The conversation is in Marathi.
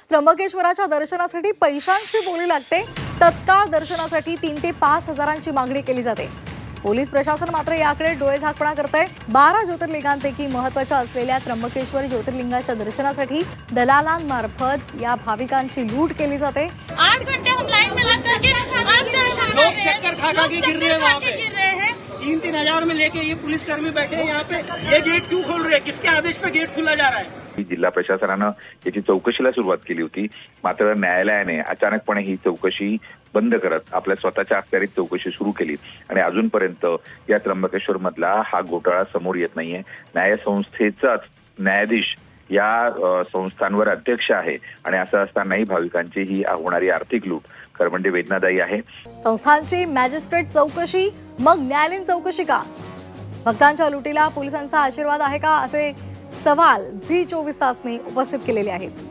त्र्यंबकेश्वराच्या दर्शनासाठी पैशांची बोली लागते। तत्काळ दर्शनासाठी 3 ते 5 हजारांची मागणी केली जाते। पोलीस प्रशासन मात्र याकडे डोळेझाकपणा करते। 12 ज्योतिर्लिंगांपैकी महत्त्वाच्या असलेल्या त्र्यंबकेश्वर ज्योतिर्लिंगाच्या दर्शनासाठी दलालांमार्फत या भाविकांची लूट केली जाते। 8 घंटे हम लाइन में लग करके अब दर्शन कर लोग चक्कर खा के गिर रहे हैं वहाँ पे। 3-3 हजार में लेके ये पुलिसकर्मी बैठे हैं यहाँ पे। ये गेट क्यों खोल रहे हैं? किसके आदेश पे गेट खोला जा रहा है? जिल्हा प्रशासनानं याची चौकशीला सुरुवात केली होती, मात्र न्यायालयाने अचानकपणे ही चौकशी बंद करत आपल्या स्वतःच्या अखत्यारीत चौकशी सुरू केली आणि अजूनपर्यंत या त्र्यंबकेश्वर मधला हा घोटाळा समोर येत नाहीये। न्यायसंस्थेचाच न्यायाधीश या संस्थांवर अध्यक्ष आहे आणि असं असतानाही भाविकांची ही होणारी आर्थिक लूट खरं म्हणजे वेदनादायी आहे। संस्थांची मॅजिस्ट्रेट चौकशी मग न्यायालयीन चौकशी का? भक्तांच्या लुटीला पोलिसांचा आशीर्वाद आहे का, असे सवाल झी 24 तासने उपस्थित केलेले आहेत।